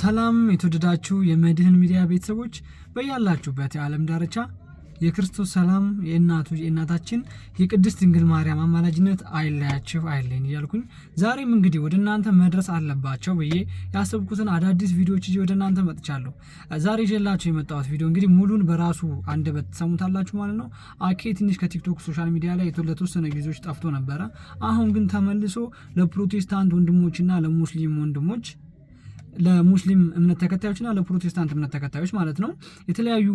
ሰላም የተወደዳችሁ የመድህን ሚዲያ ቤተሰቦች በያላችሁበት የዓለም ዳርቻ የክርስቶስ ሰላም የእናታችን የቅድስት ድንግል ማርያም አማላጅነት አይለያችሁ አይለኝ እያልኩኝ ዛሬም እንግዲህ ወደ እናንተ መድረስ አለባቸው ብዬ ያሰብኩትን አዳዲስ ቪዲዮዎች ይዤ ወደ እናንተ መጥቻለሁ። ዛሬ ይዤላችሁ የመጣሁት ቪዲዮ እንግዲህ ሙሉን በራሱ አንደበት ተሰሙታላችሁ ማለት ነው። አኬ ትንሽ ከቲክቶክ ሶሻል ሚዲያ ላይ ለተወሰነ ጊዜዎች ጠፍቶ ነበረ። አሁን ግን ተመልሶ ለፕሮቴስታንት ወንድሞችና ለሙስሊም ወንድሞች ለሙስሊም እምነት ተከታዮችና ለፕሮቴስታንት እምነት ተከታዮች ማለት ነው የተለያዩ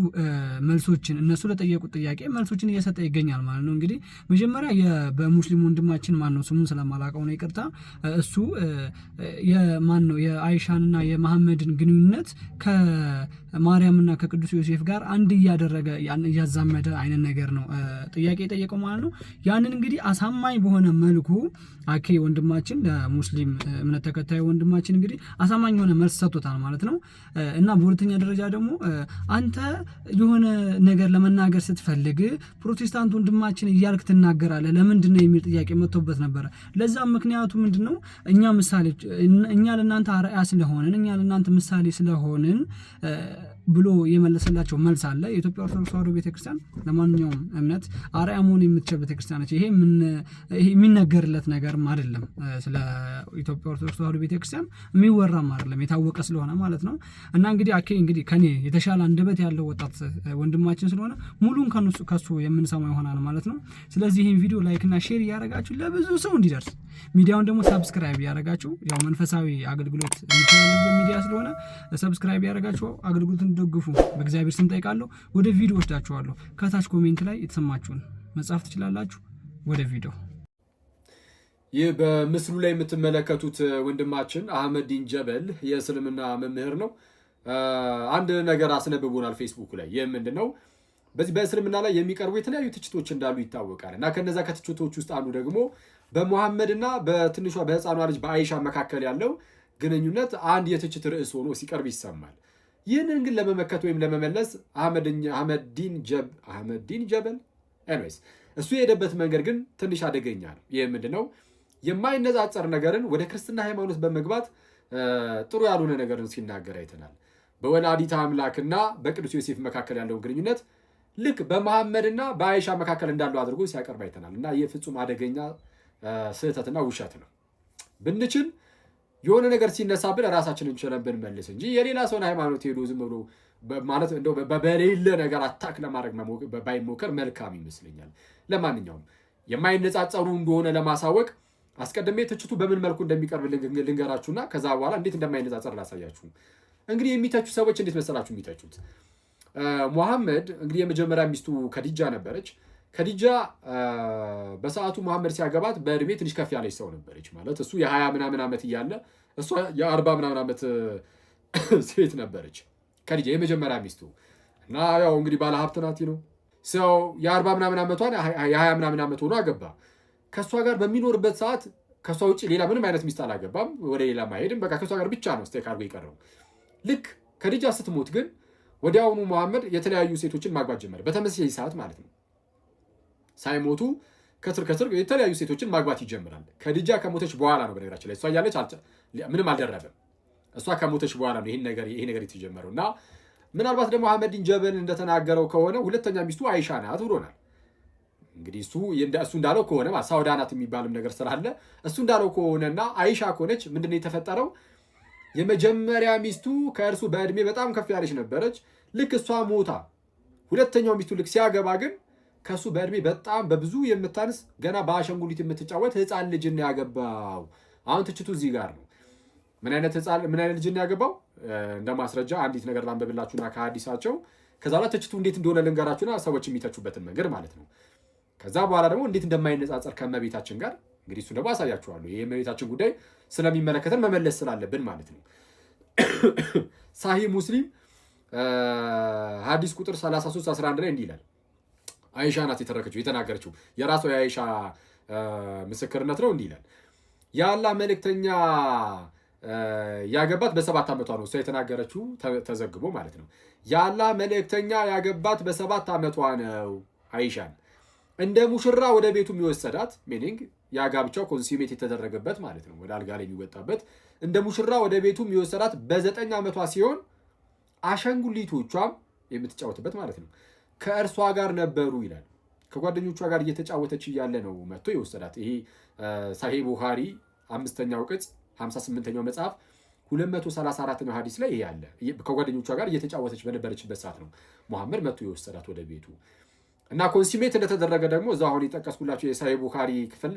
መልሶችን እነሱ ለጠየቁት ጥያቄ መልሶችን እየሰጠ ይገኛል ማለት ነው። እንግዲህ መጀመሪያ በሙስሊም ወንድማችን ማን ነው ስሙን ስለማላውቀው ነው ይቅርታ፣ እሱ የማን ነው የአይሻንና የመሐመድን ግንኙነት ከማርያምና ከቅዱስ ዮሴፍ ጋር አንድ እያደረገ እያዛመደ አይነት ነገር ነው ጥያቄ የጠየቀው ማለት ነው። ያንን እንግዲህ አሳማኝ በሆነ መልኩ አኬ ወንድማችን ለሙስሊም እምነት ተከታይ ወንድማችን እንግዲህ አሳማኝ መልስ ሰጥቶታል ማለት ነው። እና በሁለተኛ ደረጃ ደግሞ አንተ የሆነ ነገር ለመናገር ስትፈልግ ፕሮቴስታንት ወንድማችን እያልክ ትናገራለህ ለምንድን ነው የሚል ጥያቄ መጥቶበት ነበረ። ለዛም ምክንያቱ ምንድነው እኛ ለእናንተ አርአያ ስለሆንን እኛ ለእናንተ ምሳሌ ስለሆንን ብሎ የመለሰላቸው መልስ አለ። የኢትዮጵያ ኦርቶዶክስ ተዋሕዶ ቤተክርስቲያን ለማንኛውም እምነት አርአያ መሆን የምትችል ቤተክርስቲያን ነች። ይሄ የሚነገርለት ነገርም አይደለም። ስለ ኢትዮጵያ ኦርቶዶክስ ተዋሕዶ ቤተክርስቲያን የሚወራም አይደለም የታወቀ ስለሆነ ማለት ነው። እና እንግዲህ አኬ እንግዲህ ከኔ የተሻለ አንደበት ያለው ወጣት ወንድማችን ስለሆነ ሙሉን ከሱ የምንሰማው ይሆናል ማለት ነው። ስለዚህ ይህን ቪዲዮ ላይክ እና ሼር እያደረጋችሁ ለብዙ ሰው እንዲደርስ ሚዲያውን ደግሞ ሰብስክራይብ እያደረጋችሁ ያው መንፈሳዊ አገልግሎት የሚተላለፍበት ሚዲያ ስለሆነ ሰብስክራይብ እያደረጋችሁ አገልግሎትን ደግፉ በእግዚአብሔር ስም ጠይቃለሁ። ወደ ቪዲዮ ወስዳችኋለሁ። ከታች ኮሜንት ላይ የተሰማችሁን መጻፍ ትችላላችሁ። ወደ ቪዲዮ። ይህ በምስሉ ላይ የምትመለከቱት ወንድማችን አህመዲን ጀበል የእስልምና መምህር ነው። አንድ ነገር አስነብቦናል ፌስቡክ ላይ። ይህ ምንድን ነው? በዚህ በእስልምና ላይ የሚቀርቡ የተለያዩ ትችቶች እንዳሉ ይታወቃል። እና ከነዛ ከትችቶች ውስጥ አንዱ ደግሞ በሙሐመድና በትንሿ በህፃኗ ልጅ በአይሻ መካከል ያለው ግንኙነት አንድ የትችት ርዕስ ሆኖ ሲቀርብ ይሰማል። ይህንን ግን ለመመከት ወይም ለመመለስ አህመዲን ጀበል ኤኒዌይስ እሱ የሄደበት መንገድ ግን ትንሽ አደገኛ ነው። ይህ ምንድን ነው? የማይነጻጸር ነገርን ወደ ክርስትና ሃይማኖት በመግባት ጥሩ ያልሆነ ነገርን ሲናገር አይተናል። በወላዲተ አምላክና በቅዱስ ዮሴፍ መካከል ያለውን ግንኙነት ልክ በመሐመድና በአይሻ መካከል እንዳለው አድርጎ ሲያቀርብ አይተናል። እና ይህ ፍጹም አደገኛ ስህተትና ውሸት ነው። ብንችል የሆነ ነገር ሲነሳብን ራሳችንን ችለን ብንመልስ እንጂ የሌላ ሰውን ሃይማኖት ሄዶ ዝም ብሎ ማለት እንደው በሌለ ነገር አታክ ለማድረግ ባይሞከር መልካም ይመስለኛል። ለማንኛውም የማይነጻጸሩ እንደሆነ ለማሳወቅ አስቀድሜ ትችቱ በምን መልኩ እንደሚቀርብ ልንገራችሁና ከዛ በኋላ እንዴት እንደማይነጻጸር ላሳያችሁ። እንግዲህ የሚተቹ ሰዎች እንዴት መሰላችሁ የሚተቹት? ሙሐመድ እንግዲህ የመጀመሪያ ሚስቱ ከዲጃ ነበረች። ከዲጃ በሰዓቱ ሙሐመድ ሲያገባት በእድሜ ትንሽ ከፍ ያለች ሰው ነበረች። ማለት እሱ የ20 ምናምን ዓመት እያለ እሷ የ40 ምናምን ዓመት ሴት ነበረች ከዲጃ የመጀመሪያ ሚስቱ። እና ያው እንግዲህ ባለ ሀብት ናት ነው ሰው የ40 ምናምን ዓመቷን የ20 ምናምን ዓመት ሆኖ አገባ። ከእሷ ጋር በሚኖርበት ሰዓት ከእሷ ውጭ ሌላ ምንም አይነት ሚስት አላገባም፣ ወደ ሌላ ማሄድም። በቃ ከእሷ ጋር ብቻ ነው ስቴክ አድርጎ የቀረው። ልክ ከዲጃ ስትሞት ግን ወዲያውኑ ሙሐመድ የተለያዩ ሴቶችን ማግባት ጀመረ። በተመሳሳይ ሰዓት ማለት ነው። ሳይሞቱ ከስር የተለያዩ ሴቶችን ማግባት ይጀምራል። ከዲጃ ከሞተች በኋላ ነው በነገራችን ላይ። እሷ እያለች ምንም አልደረበም። እሷ ከሞተች በኋላ ነው ይሄ ነገር የተጀመረው። እና ምናልባት ደግሞ አህመዲን ጀበል እንደተናገረው ከሆነ ሁለተኛ ሚስቱ አይሻ ናት ብሎናል። እንግዲህ እሱ እንዳለው ከሆነ ሳውዳ ናት የሚባልም ነገር ስላለ እሱ እንዳለው ከሆነና አይሻ ከሆነች ምንድነው የተፈጠረው? የመጀመሪያ ሚስቱ ከእርሱ በእድሜ በጣም ከፍ ያለች ነበረች። ልክ እሷ ሞታ ሁለተኛው ሚስቱ ልክ ሲያገባ ግን ከሱ በእድሜ በጣም በብዙ የምታንስ ገና በአሸንጉሊት የምትጫወት ህፃን ልጅን ያገባው። አሁን ትችቱ እዚህ ጋር ነው። ምን አይነት ልጅን ያገባው? እንደ ማስረጃ አንዲት ነገር ላንበብላችሁና ከሐዲሳቸው ከዛ በኋላ ትችቱ እንዴት እንደሆነ ልንገራችሁና ሰዎች የሚተቹበትን መንገድ ማለት ነው። ከዛ በኋላ ደግሞ እንዴት እንደማይነጻጸር ከእመቤታችን ጋር እንግዲህ እሱ ደግሞ አሳያችኋለሁ። ይህ የእመቤታችን ጉዳይ ስለሚመለከተን መመለስ ስላለብን ማለት ነው። ሳሂህ ሙስሊም ሐዲስ ቁጥር 3311 ላይ እንዲህ ይላል። አይሻ ናት የተናገረችው የራሷ የአይሻ ምስክርነት ነው። እንዲህ ይላል። የአላህ መልእክተኛ ያገባት በ7 ዓመቷ ነው። እሷ የተናገረችው ተዘግቦ ማለት ነው። የአላህ መልእክተኛ ያገባት በ7 ዓመቷ ነው አይሻን እንደ ሙሽራ ወደ ቤቱ የሚወሰዳት ሚኒንግ ያጋብቻው ኮንሱሜት የተደረገበት ማለት ነው። ወደ አልጋ ላይ የሚወጣበት እንደ ሙሽራ ወደ ቤቱም የወሰዳት በ9 ዓመቷ ሲሆን አሻንጉሊቶቿም የምትጫወትበት ማለት ነው ከእርሷ ጋር ነበሩ ይላል። ከጓደኞቿ ጋር እየተጫወተች እያለ ነው መጥቶ የወሰዳት። ይሄ ሳሂህ ቡኻሪ 5ኛው ቅጽ 58ኛው መጽሐፍ 234ኛው ሐዲስ ላይ ይሄ አለ። ከጓደኞቿ ጋር እየተጫወተች በነበረችበት ሰዓት ነው መሐመድ መጥቶ የወሰዳት ወደ ቤቱ እና ኮንሱሜት እንደተደረገ ደግሞ እዛ አሁን የጠቀስኩላቸው የሳሂህ ቡኻሪ ክፍል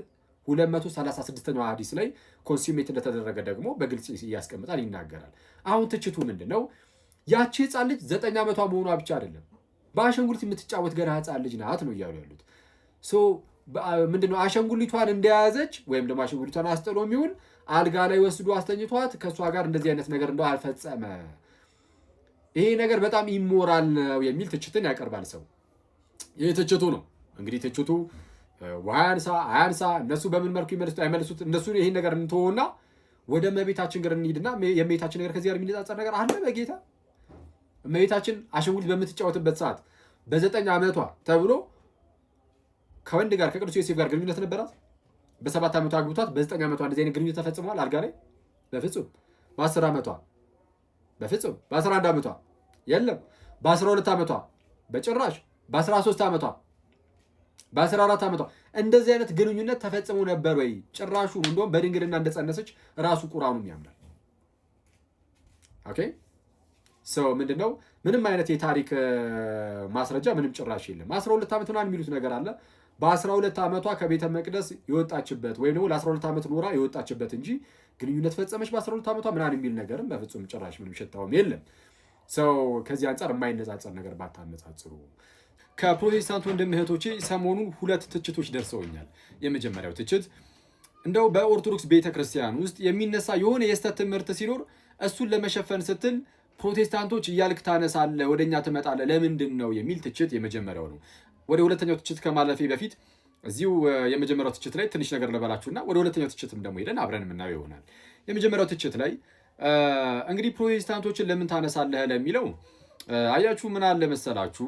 236ኛው ሐዲስ ላይ ኮንሱሜት እንደተደረገ ደግሞ በግልጽ ያስቀምጣል፣ ይናገራል። አሁን ትችቱ ምንድን ነው? ያቺ ህፃን ልጅ 9 ዓመቷ መሆኗ ብቻ አይደለም፣ በአሻንጉሊት የምትጫወት ገና ህፃን ልጅ ናት ነው እያሉ ያሉት። ምንድነው አሻንጉሊቷን እንደያዘች ወይም ደግሞ አሻንጉሊቷን አስጥሎ የሚሆን አልጋ ላይ ወስዶ አስተኝቷት ከእሷ ጋር እንደዚህ አይነት ነገር እንደው አልፈጸመ፣ ይሄ ነገር በጣም ኢሞራል ነው የሚል ትችትን ያቀርባል ሰው። ይህ ትችቱ ነው እንግዲህ። ትችቱ አያንሳ እነሱ በምን መልኩ ይመልሱት አይመልሱት፣ እነሱ ይህን ነገር እንትሆና ወደ እመቤታችን ጋር እንሂድና የእመቤታችን ነገር ከዚህ ጋር የሚነጻጸር ነገር አለ በጌታ? እመቤታችን አሻንጉሊት በምትጫወትበት ሰዓት በ9 ዓመቷ ተብሎ ከወንድ ጋር ከቅዱስ ዮሴፍ ጋር ግንኙነት ነበራት። በ7 ዓመቷ አግብቷት በ9 ዓመቷ እንደዚህ አይነት ግንኙነት ተፈጽሟል አልጋ ላይ? በፍጹም። በ10 ዓመቷ በፍጹም። በ11 ዓመቷ የለም። በ12 ዓመቷ በጭራሽ። በ13 ዓመቷ በ14 ዓመቷ እንደዚህ አይነት ግንኙነት ተፈጽሞ ነበር ወይ? ጭራሹ እንደውም በድንግልና እንደጸነሰች ራሱ ቁርአኑም ያምናል። ኦኬ ሰው ምንድነው? ምንም አይነት የታሪክ ማስረጃ ምንም ጭራሽ የለም። 12 ዓመት ምናምን የሚሉት ነገር አለ። በ12 ዓመቷ ከቤተ መቅደስ የወጣችበት ወይም ደግሞ ለ12 ዓመት ኖራ የወጣችበት እንጂ ግንኙነት ፈጸመች በ12 ዓመቷ ምናምን የሚል ነገርም በፍጹም ጭራሽ ምንም ሽታውም የለም። ሰው ከዚህ አንጻር የማይነጻጸር ነገር ባታነጻጽሩ። ከፕሮቴስታንት ወንድም እህቶቼ ሰሞኑን 2 ትችቶች ደርሰውኛል። የመጀመሪያው ትችት እንደው በኦርቶዶክስ ቤተክርስቲያን ውስጥ የሚነሳ የሆነ የስተት ትምህርት ሲኖር እሱን ለመሸፈን ስትል ፕሮቴስታንቶች እያልክ ታነሳለህ፣ ወደኛ ትመጣለህ፣ ለምንድን ነው የሚል ትችት የመጀመሪያው ነው። ወደ ሁለተኛው ትችት ከማለፌ በፊት እዚሁ የመጀመሪያው ትችት ላይ ትንሽ ነገር ልበላችሁና ወደ ሁለተኛው ትችትም ደግሞ ሄደን አብረን የምናየው ይሆናል። የመጀመሪያው ትችት ላይ እንግዲህ ፕሮቴስታንቶችን ለምን ታነሳለህ ለሚለው አያችሁ ምን አለ መሰላችሁ፣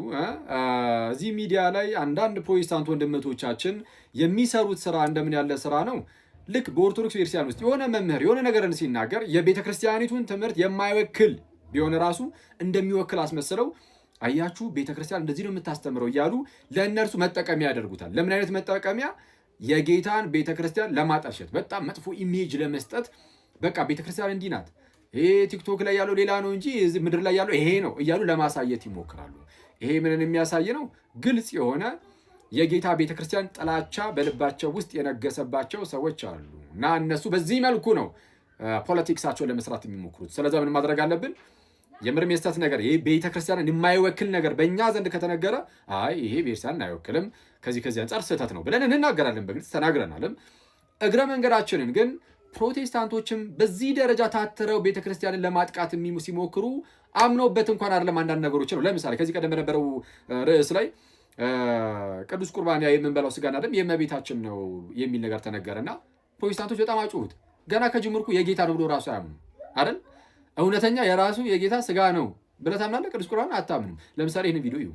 እዚህ ሚዲያ ላይ አንዳንድ ፕሮቴስታንት ወንድሞቻችን የሚሰሩት ስራ እንደምን ያለ ስራ ነው። ልክ በኦርቶዶክስ ቤተክርስቲያን ውስጥ የሆነ መምህር የሆነ ነገርን ሲናገር የቤተክርስቲያኒቱን ትምህርት የማይወክል ቢሆን ራሱ እንደሚወክል አስመስለው አያችሁ ቤተክርስቲያን እንደዚህ ነው የምታስተምረው እያሉ ለእነርሱ መጠቀሚያ ያደርጉታል። ለምን አይነት መጠቀሚያ? የጌታን ቤተክርስቲያን ለማጠልሸት፣ በጣም መጥፎ ኢሜጅ ለመስጠት። በቃ ቤተክርስቲያን እንዲህ ናት፣ ይሄ ቲክቶክ ላይ ያለው ሌላ ነው እንጂ ምድር ላይ ያለው ይሄ ነው እያሉ ለማሳየት ይሞክራሉ። ይሄ ምንን የሚያሳይ ነው? ግልጽ የሆነ የጌታ ቤተክርስቲያን ጥላቻ በልባቸው ውስጥ የነገሰባቸው ሰዎች አሉ እና እነሱ በዚህ መልኩ ነው ፖለቲክሳቸውን ለመስራት የሚሞክሩት። ስለዚህ ምን ማድረግ አለብን? የምርም የስተት ነገር ይሄ ቤተክርስቲያንን የማይወክል ነገር በእኛ ዘንድ ከተነገረ አይ ይሄ ቤተክርስቲያንን አይወክልም ከዚህ አንጻር ስህተት ነው ብለን እንናገራለን። በግልጽ ተናግረናልም። እግረ መንገዳችንን ግን ፕሮቴስታንቶችም በዚህ ደረጃ ታትረው ቤተክርስቲያንን ለማጥቃት ሲሞክሩ አምነውበት እንኳን አይደለም አንዳንድ ነገሮች ነው። ለምሳሌ ከዚህ ቀደም በነበረው ርዕስ ላይ ቅዱስ ቁርባን የምንበላው ስጋና ደም የእመቤታችን ነው የሚል ነገር ተነገረና ፕሮቴስታንቶች በጣም አጩሁት። ገና ከጅምርኩ የጌታ ነው ብሎ ራሱ አያምኑ አይደል? እውነተኛ የራሱ የጌታ ስጋ ነው ብለህ ታምናለህ? ቅዱስ ቁርባን አታምንም። ለምሳሌ ይህን ቪዲዮ እዩ።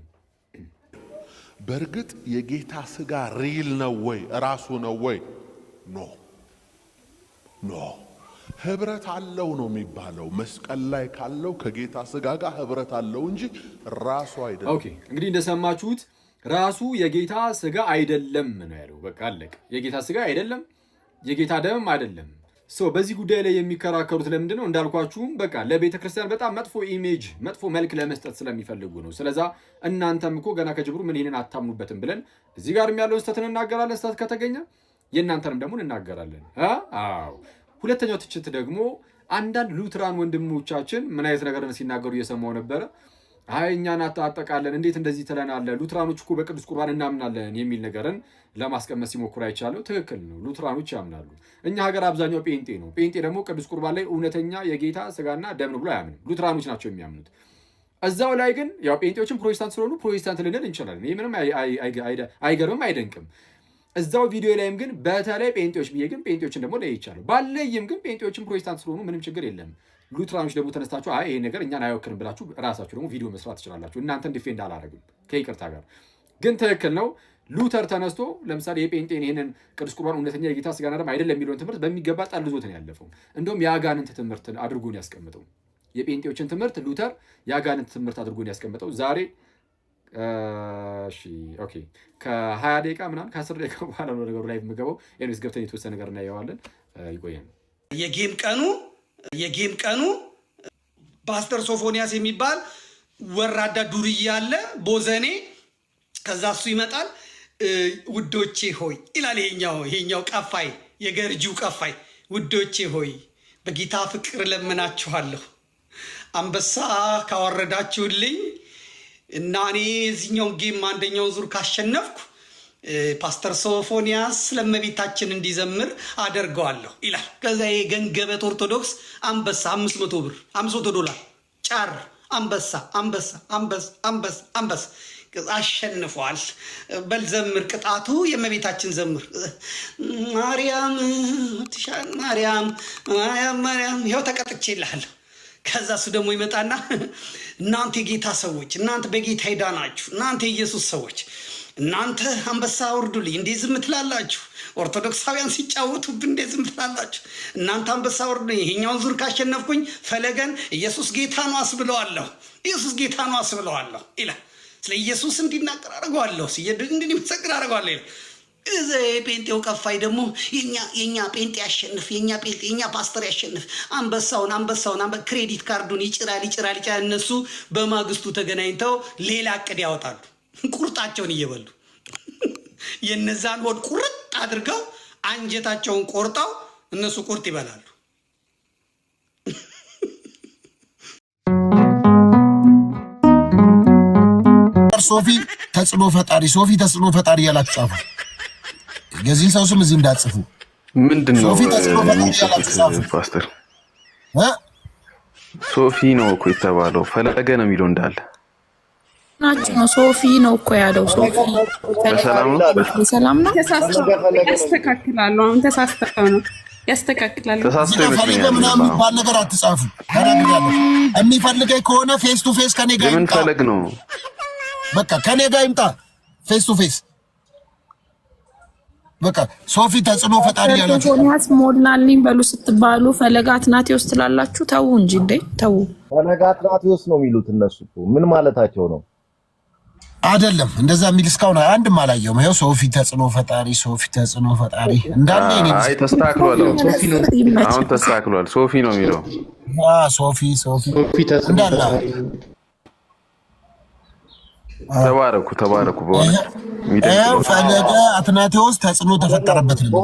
በእርግጥ የጌታ ስጋ ሪል ነው ወይ ራሱ ነው ወይ? ኖ ህብረት አለው ነው የሚባለው። መስቀል ላይ ካለው ከጌታ ስጋ ጋር ህብረት አለው እንጂ ራሱ አይደለም። ኦኬ እንግዲህ እንደሰማችሁት ራሱ የጌታ ስጋ አይደለም ነው ያለው። በቃ አለቀ። የጌታ ስጋ አይደለም፣ የጌታ ደምም አይደለም። በዚህ ጉዳይ ላይ የሚከራከሩት ለምንድን ነው? እንዳልኳችሁም በቃ ለቤተ ክርስቲያን በጣም መጥፎ ኢሜጅ መጥፎ መልክ ለመስጠት ስለሚፈልጉ ነው። ስለዛ እናንተም እኮ ገና ከጅብሩ ምን ይሄንን አታምኑበትም ብለን እዚህ ጋር ያለውን ስህተት እንናገራለን። ስህተት ከተገኘ የእናንተንም ደግሞ እንናገራለን። አዎ ሁለተኛው ትችት ደግሞ አንዳንድ ሉትራን ወንድሞቻችን ምን አይነት ነገርን ሲናገሩ እየሰማው ነበረ። አይ እኛን አታጠቃለን፣ እንዴት እንደዚህ ትለናለህ? ሉትራኖች እኮ በቅዱስ ቁርባን እናምናለን የሚል ነገርን ለማስቀመጥ ሲሞክሩ አይቻለሁ። ትክክል ነው፣ ሉትራኖች ያምናሉ። እኛ ሀገር አብዛኛው ጴንጤ ነው። ጴንጤ ደግሞ ቅዱስ ቁርባን ላይ እውነተኛ የጌታ ስጋና ደም ነው ብሎ አያምንም። ሉትራኖች ናቸው የሚያምኑት። እዛው ላይ ግን ያው ጴንጤዎችም ፕሮቴስታንት ስለሆኑ ፕሮቴስታንት ልንል እንችላለን። ይህ ምንም አይገርምም፣ አይደንቅም። እዛው ቪዲዮ ላይም ግን በተለይ ጴንጤዎች ብዬ ግን ጴንጤዎችን ደግሞ ለይቻለሁ። ባለይም ግን ጴንጤዎችም ፕሮቴስታንት ስለሆኑ ምንም ችግር የለም። ሉትራኖች ደግሞ ተነስታችሁ አይ ይሄ ነገር እኛን አይወክልም ብላችሁ ራሳችሁ ደግሞ ቪዲዮ መስራት ትችላላችሁ። እናንተን ዲፌንድ አላደርግም ከይቅርታ ጋር። ግን ትክክል ነው። ሉተር ተነስቶ ለምሳሌ የጴንጤን ይሄንን ቅዱስ ቁርባን እውነተኛ የጌታ ስጋና ደም አይደለም የሚለውን ትምህርት በሚገባ ጠልዞት ነው ያለፈው። እንደውም የአጋንንት ትምህርት አድርጎ ነው ያስቀምጠው። የጴንጤዎችን ትምህርት ሉተር የአጋንንት ትምህርት አድርጎ ነው ያስቀምጠው። ዛሬ እሺ ኦኬ ከ20 ደቂቃ ምናምን ከ10 ደቂቃ በኋላ ነው ነገሩ ላይ የምገባው። ኤኒዌይስ ገብተን የተወሰነ ነገር እናየዋለን። ይቆየን። የጌም ቀኑ ፓስተር ሶፎንያስ የሚባል ወራዳ ዱርዬ አለ ቦዘኔ። ከዛ እሱ ይመጣል ውዶቼ ሆይ ይላል። ይሄኛው ቀፋይ የገርጂው ቀፋይ ውዶቼ ሆይ በጌታ ፍቅር ለምናችኋለሁ አንበሳ ካወረዳችሁልኝ እና እኔ እዚህኛውን ጌም አንደኛውን ዙር ካሸነፍኩ ፓስተር ሶፎንያስ ለእመቤታችን እንዲዘምር አደርገዋለሁ ይላል። ከዛ የገንገበት ኦርቶዶክስ አንበሳ 500 ብር $500 ጫር አንበሳ አሸንፏል። በልዘምር ቅጣቱ የእመቤታችን ዘምር ማርያም ይኸው ተቀጥቼ ይልሃለሁ። ከዛ እሱ ደግሞ ይመጣና እናንተ የጌታ ሰዎች፣ እናንተ በጌታ ሄዳናችሁ፣ እናንተ የኢየሱስ ሰዎች፣ እናንተ አንበሳ አውርዱልኝ እንዴ ዝም ትላላችሁ? ኦርቶዶክሳውያን ሲጫወቱብን እንዴ ዝም ትላላችሁ? እናንተ አንበሳ አውርዱልኝ፣ ይሄኛውን ዙር ካሸነፍኩኝ ፈለገን ኢየሱስ ጌታ ነው አስብለዋለሁ ይላል። ስለ ኢየሱስ እንዲናገር አደርገዋለሁ፣ እንዲመሰክር አደርገዋለሁ ይላል። የጴንጤው ቀፋይ ደግሞ የኛ ጴንጤ ያሸንፍ፣ የኛ ፓስተር ያሸንፍ፣ አንበሳውን ክሬዲት ካርዱን ይጭራል። እነሱ በማግስቱ ተገናኝተው ሌላ እቅድ ያወጣሉ፣ ቁርጣቸውን እየበሉ የነዛን ሆድ ቁርጥ አድርገው አንጀታቸውን ቆርጠው እነሱ ቁርጥ ይበላሉ። ሶፊ ተጽዕኖ ፈጣሪ ያላችሁ ጻፉ። የዚህ ሰው ስም እዚህ እንዳትጽፉ። ምንድነው ሶፊ ተጽዕኖ ፈጣሪ ያላችሁ ጻፉ። ፓስተር ሶፊ ነው እኮ የተባለው፣ ፈለገ ነው የሚለው እንዳለ ናቸው ነው። ሶፊ ነው እኮ ያለው። ሶፊ በሰላም ነው። ያስተካክላሉ። አሁን ተሳስተው ነው ያስተካክላሉ። ተሳስተው ይመስለኛል። ምናምን የሚባል ነገር አትጻፉ። ተናግሬያለሁ። የሚፈልገኝ ከሆነ ፌስ ቱ ፌስ ከኔ ጋር ምን ፈለግ ነው? በቃ ከኔ ጋር ይምጣ ፌስ ቱ ፌስ። በቃ ሶፊ ተጽዕኖ ፈጣሪ ያላችሁ ሶፎንያስ ሞላልኝ በሉ ስትባሉ ፈለገ አትናቴዎስ ትላላችሁ። ተው እንጂ እንዴ ተው። ፈለገ አትናቴዎስ ነው የሚሉት እነሱ እኮ ምን ማለታቸው ነው? አይደለም እንደዛ የሚል እስካሁን አንድም አላየሁም። ይኸው ሶፊ ተጽዕኖ ፈጣሪ እንዳለ እኔ አይ ተስተካክሏል። አሁን ተስተካክሏል። ሶፊ ነው የሚለው ሶፊ እንዳለ ተባረኩ። በሆነ ፈለገ አትናቴዎስ ተጽዕኖ ተፈጠረበት ነው።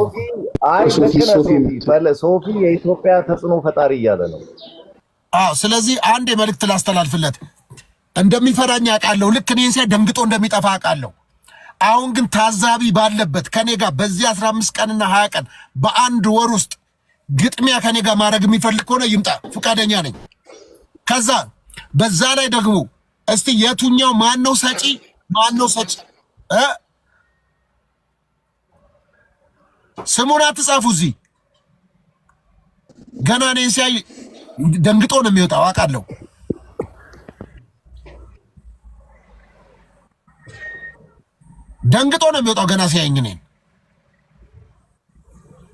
ሶፊ የኢትዮጵያ ተጽዕኖ ፈጣሪ እያለ ነው። ስለዚህ አንድ የመልእክት ላስተላልፍለት። እንደሚፈራኝ አውቃለሁ። ልክ እኔን ሲያይ ደንግጦ እንደሚጠፋ አውቃለሁ። አሁን ግን ታዛቢ ባለበት ከኔ ጋር በዚህ 15 ቀንና 20 ቀን በአንድ ወር ውስጥ ግጥሚያ ከኔ ጋር ማድረግ የሚፈልግ ከሆነ ይምጣ፣ ፈቃደኛ ነኝ። ከዛ በዛ ላይ ደግሞ እስቲ የቱኛው ማነው ሰጪ ስሙን አትጻፉ። እዚህ ገና እኔን ሲያይ ደንግጦ ነው የሚወጣው አውቃለሁ። ደንግጦ ነው የሚወጣው ገና ሲያየኝ እኔን።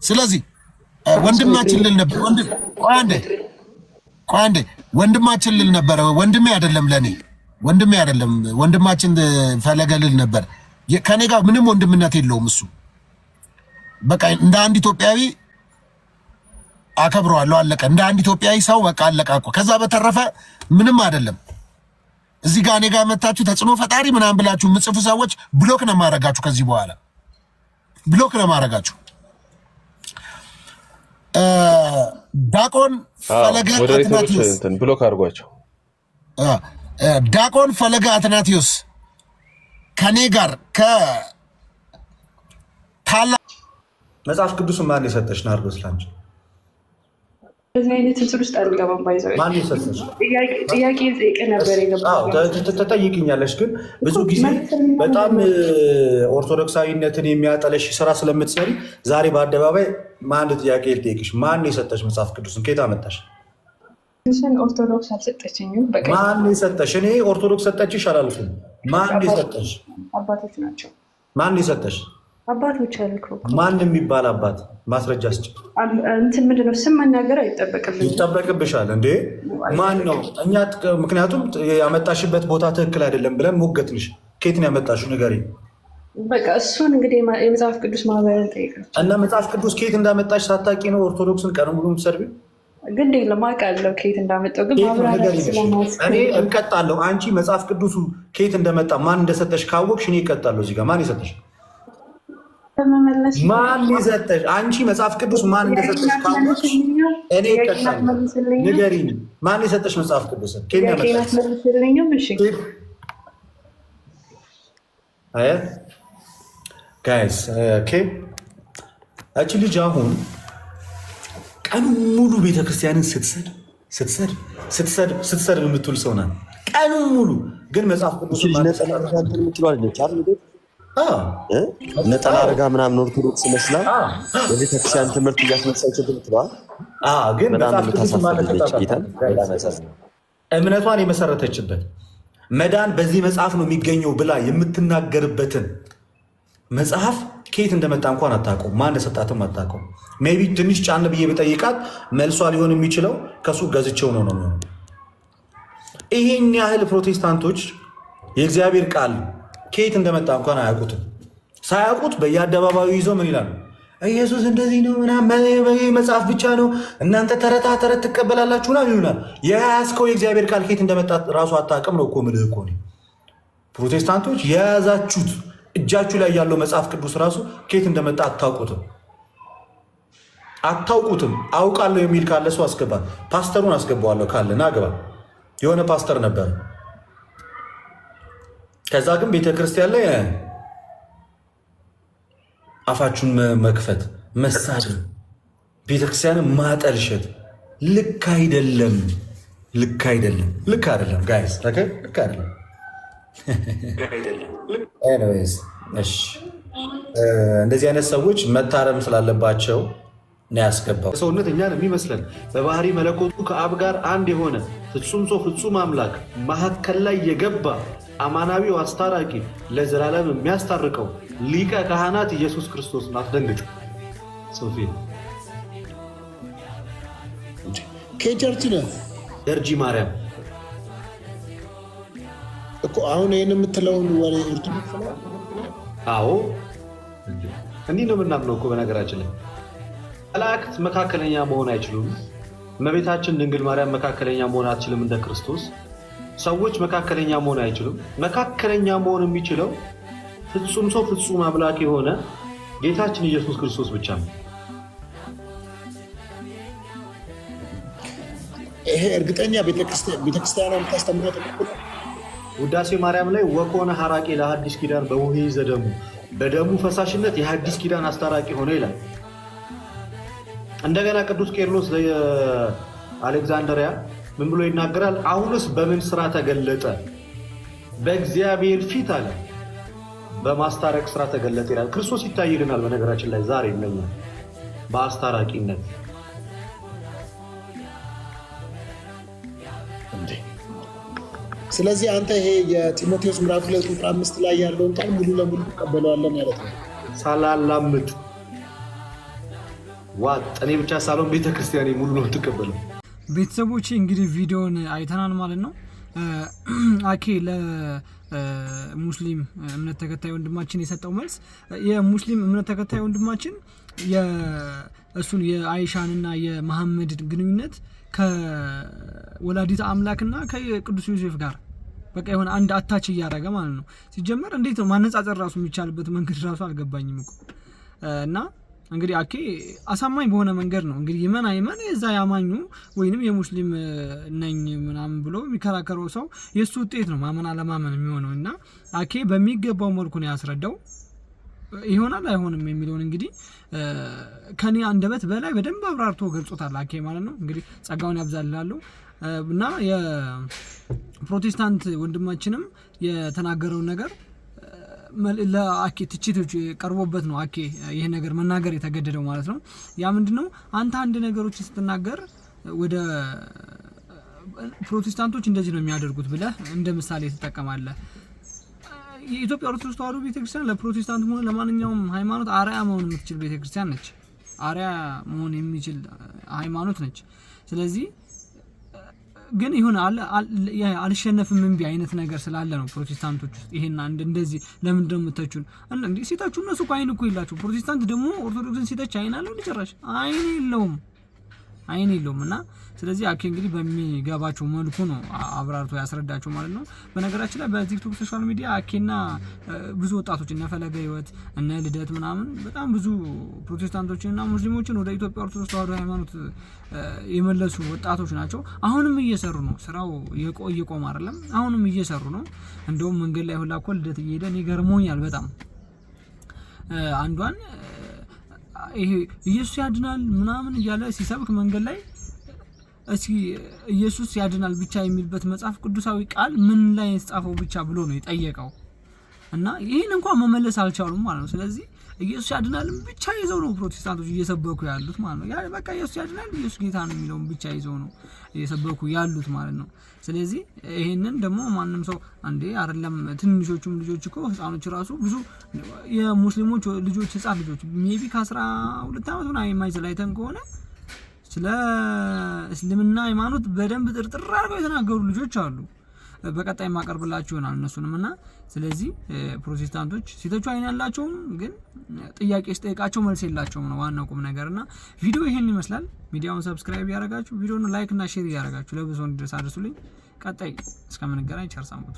ስለዚህ ወንድማችን ልል ነበር። ቆይ አንዴ ወንድማችን ልል ነበር። ወንድሜ አይደለም ለኔ ወንድሜ አይደለም። ወንድማችን ፈለገ ልል ነበር። ከኔ ጋር ምንም ወንድምነት የለውም እሱ። በቃ እንደ አንድ ኢትዮጵያዊ አከብረዋለሁ፣ አለቀ። እንደ አንድ ኢትዮጵያዊ ሰው በቃ አለቀ እኮ። ከዛ በተረፈ ምንም አይደለም። እዚህ ጋር እኔ ጋር መታችሁ ተጽዕኖ ፈጣሪ ምናምን ብላችሁ የምጽፉ ሰዎች ብሎክ ነው ማረጋችሁ። ከዚህ በኋላ ብሎክ ነው ማረጋችሁ። ዳቆን ፈለገ አትናቴዎስ ብሎክ አድርጓቸው። ዳቆን ፈለገ አትናቴዎስ ከኔ ጋር ከታላ መጽሐፍ ቅዱስን ማን የሰጠሽ? ናርዶስ ላንቺ በዚህ አይነት እንትን ውስጥ አልገባም። ባይዘው ማን የሰጠሽ? ጥያቄ ጠይቄ ነበር የገባው። ተጠይቅኛለሽ፣ ግን ብዙ ጊዜ በጣም ኦርቶዶክሳዊነትን የሚያጠለሽ ስራ ስለምትሰሪ ዛሬ በአደባባይ አንድ ጥያቄ ልጠይቅሽ። ማን የሰጠሽ መጽሐፍ ቅዱስን? ከየት አመጣሽ? ኦርቶዶክስ አልሰጠችኝም። ማን የሰጠሽ? እኔ ኦርቶዶክስ ሰጠችሽ አላልኩም። ማን የሰጠሽ? አባቶች ናቸው። ማን የሰጠሽ? አባቶች አልኩ። ማን የሚባል አባት? ማስረጃ ስጭ። እንትን ምንድነው ስም መናገር አይጠበቅብኝ? ይጠበቅብሻል እንዴ? ማን ነው? እኛ ምክንያቱም ያመጣሽበት ቦታ ትክክል አይደለም ብለን ሞገትንሽ። ከየት ነው ያመጣሽው? ንገሪኝ። በቃ እሱን እንግዲህ የመጽሐፍ ቅዱስ ማህበርን ጠይቃቸው እና መጽሐፍ ቅዱስ ከየት እንዳመጣሽ ሳታውቂ ነው ኦርቶዶክስን ቀን ሙሉ የምትሰድቢው? ግድ የለም አውቃለሁ ከየት እንዳመጣው፣ ግን እኔ እቀጣለሁ። አንቺ መጽሐፍ ቅዱሱ ከየት እንደመጣ ማን እንደሰጠሽ ካወቅሽ እኔ እቀጣለሁ። እዚህ ጋር ማን የሰጠሽ? ማን የሰጠሽ? አንቺ መጽሐፍ ቅዱስ ማን እንደሰጠሽ ካወቅሽ እኔ እቀጣለሁ። ንገሪኝ፣ ማን የሰጠሽ መጽሐፍ ቅዱስ? ጋይስ እቺ ልጅ አሁን ቀኑ ሙሉ ቤተክርስቲያንን ስትሰድብ የምትውል ሰው ናት። ቀኑ ሙሉ ግን መጽሐፍ ቅዱስ ነጠላ አድርጋ ምናምን ኦርቶዶክስ መስላ የቤተክርስቲያን ትምህርት እያስመሳችው ትምትለዋል። ግን እምነቷን የመሰረተችበት መዳን በዚህ መጽሐፍ ነው የሚገኘው ብላ የምትናገርበትን መጽሐፍ ከየት እንደመጣ እንኳን አታውቀውም። ማን እንደሰጣትም አታውቀውም። ሜይ ቢ ትንሽ ጫን ብዬ ብጠይቃት መልሷ ሊሆን የሚችለው ከሱ ገዝቼው ነው የሚሆነው። ይሄን ያህል ፕሮቴስታንቶች የእግዚአብሔር ቃል ከየት እንደመጣ እንኳን አያውቁትም። ሳያውቁት በየአደባባዩ ይዘው ምን ይላሉ? ኢየሱስ እንደዚህ ነው ምናምን መጽሐፍ ብቻ ነው እናንተ ተረት ትቀበላላችሁና ይሉናል። የያዝከው የእግዚአብሔር ቃል ከየት እንደመጣ ራሱ አታውቅም ነው እኮ የምልህ እኮ ፕሮቴስታንቶች የያዛችሁት እጃችሁ ላይ ያለው መጽሐፍ ቅዱስ ራሱ ከየት እንደመጣ አታውቁትም። አውቃለሁ የሚል ካለ ሰው አስገባ። ፓስተሩን አስገባዋለሁ ካለ ና ግባ። የሆነ ፓስተር ነበር። ከዛ ግን ቤተክርስቲያን ላይ አፋችሁን መክፈት፣ መሳደብ፣ ቤተክርስቲያንን ማጠልሸት ልክ አይደለም። ጋይስ ልክ አይደለም። ኤኒዌይስ እሺ፣ እንደዚህ አይነት ሰዎች መታረም ስላለባቸው ነው ያስገባው። ሰውነት እኛን የሚመስለን በባህሪ መለኮቱ ከአብ ጋር አንድ የሆነ ፍጹም ሰው ፍጹም አምላክ መካከል ላይ የገባ አማናዊው አስታራቂ ለዘላለም የሚያስታርቀው ሊቀ ካህናት ኢየሱስ ክርስቶስ ነው። አትደንግጡ። ሶፊ ከቸርች ነው ደርጂ ማርያም እኮ አሁን ይህን የምትለውን ወሬ ኦርቶዶክስ ነው። አዎ እንዲህ ነው የምናምነው እኮ። በነገራችን ላይ መላእክት መካከለኛ መሆን አይችሉም። እመቤታችን ድንግል ማርያም መካከለኛ መሆን አትችልም እንደ ክርስቶስ። ሰዎች መካከለኛ መሆን አይችሉም። መካከለኛ መሆን የሚችለው ፍጹም ሰው ፍጹም አምላክ የሆነ ጌታችን ኢየሱስ ክርስቶስ ብቻ ነው። ይሄ እርግጠኛ ቤተክርስቲያን የምታስተምረው ውዳሴ ማርያም ላይ ወኮነ ሐራቂ ለሐዲስ ኪዳን በውህይ ዘደሙ፣ በደሙ ፈሳሽነት የሐዲስ ኪዳን አስታራቂ ሆነ ይላል። እንደገና ቅዱስ ቄርሎስ ለአሌክዛንድሪያ ምን ብሎ ይናገራል? አሁንስ በምን ስራ ተገለጠ? በእግዚአብሔር ፊት አለ በማስታረቅ ስራ ተገለጠ ይላል። ክርስቶስ ይታይልናል። በነገራችን ላይ ዛሬ ለኛ በአስታራቂነት ስለዚህ አንተ ይሄ የጢሞቴዎስ ምዕራፍ 2 ቁጥር 5 ላይ ያለውን ቃል ሙሉ ለሙሉ ተቀበለዋለህ ማለት ነው። ሳላላምጥ ዋጥ እኔ ብቻ ሳልሆን ቤተክርስቲያኔ ሙሉ ነው ተቀበለው። ቤተሰቦች እንግዲህ ቪዲዮን አይተናል ማለት ነው። አኬ ለሙስሊም እምነት ተከታይ ወንድማችን የሰጠው መልስ የሙስሊም እምነት ተከታይ ወንድማችን እሱን የአይሻንና የመሐመድ ግንኙነት ከወላዲተ አምላክና ከቅዱስ ዮሴፍ ጋር በቃ የሆነ አንድ አታች እያደረገ ማለት ነው። ሲጀመር እንዴት ነው ማነጻጸር ራሱ የሚቻልበት መንገድ ራሱ አልገባኝም እኮ። እና እንግዲህ አኬ አሳማኝ በሆነ መንገድ ነው እንግዲህ ይመን አይመን እዛ ያማኙ ወይንም የሙስሊም ነኝ ምናምን ብሎ የሚከራከረው ሰው የሱ ውጤት ነው ማመን አለማመን የሚሆነው። እና አኬ በሚገባው መልኩ ነው ያስረዳው። ይሆናል አይሆንም የሚለውን እንግዲህ ከኔ አንደበት በላይ በደንብ አብራርቶ ገልጾታል አኬ ማለት ነው። እንግዲህ ጸጋውን ያብዛልላሉ። እና የፕሮቴስታንት ወንድማችንም የተናገረው ነገር ለአኬ ትችቶች ቀርቦበት ነው አኬ ይሄ ነገር መናገር የተገደደው ማለት ነው። ያ ምንድነው አንተ አንድ ነገሮች ስትናገር ወደ ፕሮቴስታንቶች እንደዚህ ነው የሚያደርጉት ብለህ እንደ ምሳሌ ትጠቀማለህ። የኢትዮጵያ ኦርቶዶክስ ተዋሕዶ ቤተክርስቲያን ለፕሮቴስታንት ሆነ ለማንኛውም ሃይማኖት አርአያ መሆን የምትችል ቤተክርስቲያን ነች። አርአያ መሆን የሚችል ሃይማኖት ነች። ስለዚህ ግን ይሁን አልሸነፍም እምቢ አይነት ነገር ስላለ ነው ፕሮቴስታንቶች ውስጥ ይሄን እንደዚህ ለምንድን ነው የምትተቹን? እንዴ ሲተቹ እነሱ እኮ አይን እኮ የላቸው። ፕሮቴስታንት ደግሞ ኦርቶዶክስን ሲተች አይን አለው ጭራሽ አይን የለውም። እና ስለዚህ አኬ እንግዲህ በሚገባቸው መልኩ ነው አብራርቶ ያስረዳቸው ማለት ነው። በነገራችን ላይ በቲክቶክ ሶሻል ሚዲያ አኬና ብዙ ወጣቶች እነ ፈለገ ህይወት እነ ልደት ምናምን በጣም ብዙ ፕሮቴስታንቶችንና ሙስሊሞችን ወደ ኢትዮጵያ ኦርቶዶክስ ተዋሕዶ ሃይማኖት የመለሱ ወጣቶች ናቸው። አሁንም እየሰሩ ነው። ስራው እየቆመ አይደለም። አሁንም እየሰሩ ነው። እንደውም መንገድ ላይ ሁላ እኮ ልደት እየሄደ እኔ ገርሞኛል በጣም አንዷን ይሄ ኢየሱስ ያድናል ምናምን እያለ ሲሰብክ መንገድ ላይ እስኪ ኢየሱስ ያድናል ብቻ የሚልበት መጽሐፍ ቅዱሳዊ ቃል ምን ላይ የተጻፈው ብቻ ብሎ ነው የጠየቀው እና ይሄን እንኳን መመለስ አልቻሉም ማለት ነው። ስለዚህ ኢየሱስ ያድናል ብቻ ይዘው ነው ፕሮቴስታንቶች እየሰበኩ ያሉት ማለት ነው። ያ በቃ ኢየሱስ ያድናል ኢየሱስ ጌታ ነው የሚለውን ብቻ ይዘው ነው እየሰበኩ ያሉት ማለት ነው። ስለዚህ ይሄንን ደግሞ ማንም ሰው አንዴ አይደለም ትንሾቹም ልጆች እኮ ህፃኖች ራሱ ብዙ የሙስሊሞች ልጆች ህፃን ልጆች ሜቢ ከ12 ዓመት ምናምን የማይዘላይተን ከሆነ ስለ እስልምና ሃይማኖት በደንብ ጥርጥር አድርገው የተናገሩ ልጆች አሉ። በቀጣይ ማቀርብላችሁ ይሆናል እነሱንም እና ስለዚህ ፕሮቴስታንቶች ሲተቹ አይን ያላቸውም ግን ጥያቄ ሲጠይቃቸው መልስ የላቸውም ነው ዋናው ቁም ነገርና ቪዲዮ ይሄን ይመስላል። ሚዲያውን ሰብስክራይብ ያደርጋችሁ ቪዲዮውን ላይክ እና ሼር ያደርጋችሁ ለብዙ እንዲደርስ አድርሱልኝ። ቀጣይ እስከምንገናኝ ቸር ሰንብቱ።